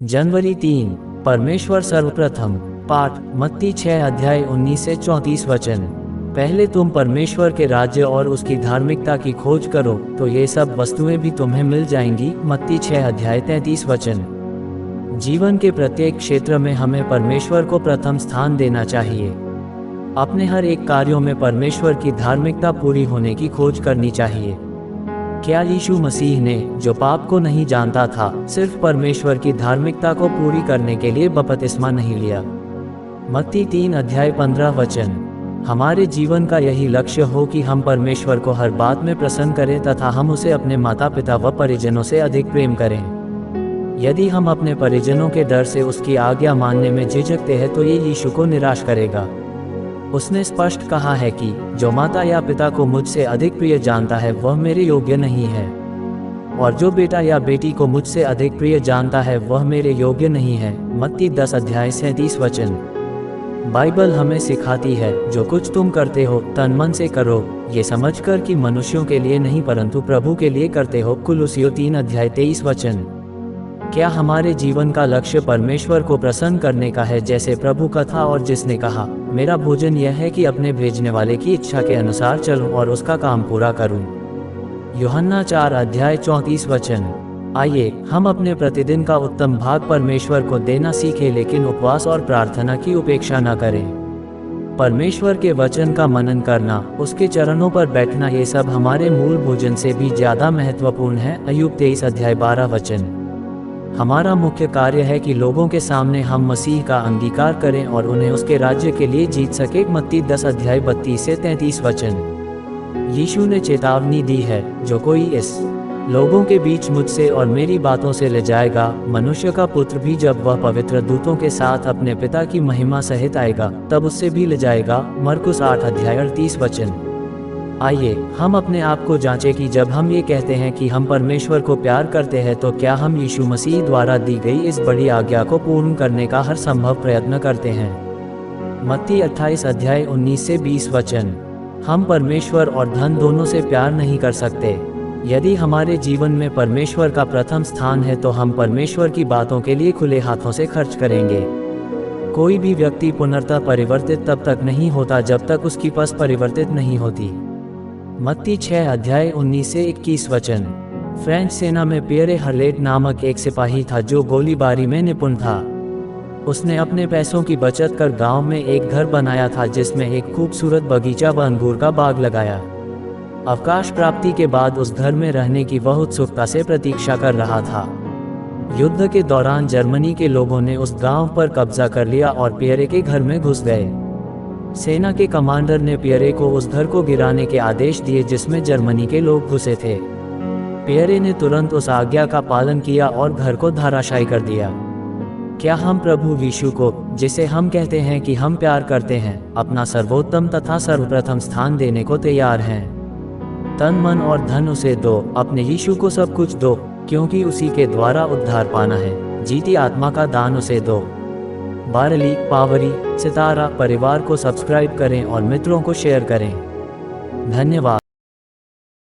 जनवरी 3, परमेश्वर सर्वप्रथम। पाठ मत्ती 6 अध्याय 19 से 34 वचन। पहले तुम परमेश्वर के राज्य और उसकी धार्मिकता की खोज करो तो ये सब वस्तुएं भी तुम्हें मिल जाएंगी। मत्ती 6 अध्याय 33 वचन। जीवन के प्रत्येक क्षेत्र में हमें परमेश्वर को प्रथम स्थान देना चाहिए। अपने हर एक कार्यों में परमेश्वर की धार्मिकता पूरी होने की खोज करनी चाहिए। क्या यीशु मसीह ने, जो पाप को नहीं जानता था, सिर्फ परमेश्वर की धार्मिकता को पूरी करने के लिए बपतिस्मा नहीं लिया? मत्ती 3 अध्याय 15 वचन। हमारे जीवन का यही लक्ष्य हो कि हम परमेश्वर को हर बात में प्रसन्न करें तथा हम उसे अपने माता पिता व परिजनों से अधिक प्रेम करें। यदि हम अपने परिजनों के डर से उसकी आज्ञा मानने में झिझकते हैं तो ये यीशु को निराश करेगा। उसने स्पष्ट कहा है कि जो माता या पिता को मुझसे अधिक प्रिय जानता है वह मेरे योग्य नहीं है, और जो बेटा या बेटी को मुझसे अधिक प्रिय जानता है वह मेरे योग्य नहीं है। मत्ती 10 अध्याय 37 वचन। बाइबल हमें सिखाती है, जो कुछ तुम करते हो तन मन से करो, ये समझकर कि मनुष्यों के लिए नहीं परंतु प्रभु के लिए करते हो। कुलुसियों 3 अध्याय 23 वचन। क्या हमारे जीवन का लक्ष्य परमेश्वर को प्रसन्न करने का है, जैसे प्रभु का था और जिसने कहा, मेरा भोजन यह है कि अपने भेजने वाले की इच्छा के अनुसार चलूं और उसका काम पूरा करूं। यूहन्ना 4 अध्याय 34 वचन। आइए हम अपने प्रतिदिन का उत्तम भाग परमेश्वर को देना सीखें, लेकिन उपवास और प्रार्थना की उपेक्षा न करें। परमेश्वर के वचन का मनन करना, उसके चरणों पर बैठना, ये सब हमारे मूल भोजन से भी ज्यादा महत्वपूर्ण है। अय्यूब 23 अध्याय 12 वचन। हमारा मुख्य कार्य है कि लोगों के सामने हम मसीह का अंगीकार करें और उन्हें उसके राज्य के लिए जीत सके। मत्ती 10 अध्याय 32 से 33 वचन। यीशु ने चेतावनी दी है, जो कोई इस लोगों के बीच मुझसे और मेरी बातों से ले जाएगा, मनुष्य का पुत्र भी जब वह पवित्र दूतों के साथ अपने पिता की महिमा सहित आएगा तब उससे भी ले जाएगा। मरकुस 8 अध्याय 38 वचन। आइए हम अपने आप को जांचें कि जब हम ये कहते हैं कि हम परमेश्वर को प्यार करते हैं तो क्या हम यीशु मसीह द्वारा दी गई इस बड़ी आज्ञा को पूर्ण करने का हर संभव प्रयत्न करते हैं। मत्ती 28 अध्याय 19 से 20 वचन। हम परमेश्वर और धन दोनों से प्यार नहीं कर सकते। यदि हमारे जीवन में परमेश्वर का प्रथम स्थान है तो हम परमेश्वर की बातों के लिए खुले हाथों से खर्च करेंगे। कोई भी व्यक्ति पुनर्तः परिवर्तित तब तक नहीं होता जब तक उसकी पस परिवर्तित नहीं होती। मत्ती 6 अध्याय 19 से 21 वचन। फ्रेंच सेना में पियरे हर्लेट नामक एक सिपाही था जो गोलीबारी में निपुण था। उसने अपने पैसों की बचत कर गांव में एक घर बनाया था जिसमें एक खूबसूरत बगीचा व अंगूर का बाग लगाया। अवकाश प्राप्ति के बाद उस घर में रहने की वह उत्सुकता से प्रतीक्षा कर रहा था। युद्ध के दौरान जर्मनी के लोगों ने उस गांव पर कब्जा कर लिया और पियरे के घर में घुस गए। सेना के कमांडर ने पियरे को उस घर को गिराने के आदेश दिए जिसमें जर्मनी के लोग घुसे थे। पियरे ने तुरंत उस आज्ञा का पालन किया और घर को धराशायी कर दिया। क्या हम प्रभु यीशु को, जिसे हम कहते हैं कि हम प्यार करते हैं, अपना सर्वोत्तम तथा सर्वप्रथम स्थान देने को तैयार हैं? तन मन और धन उसे दो, अपने यीशु को सब कुछ दो, क्योंकि उसी के द्वारा उद्धार पाना है। जीती आत्मा का दान उसे दो। बारली, पावरी, सितारा परिवार को सब्सक्राइब करें और मित्रों को शेयर करें। धन्यवाद।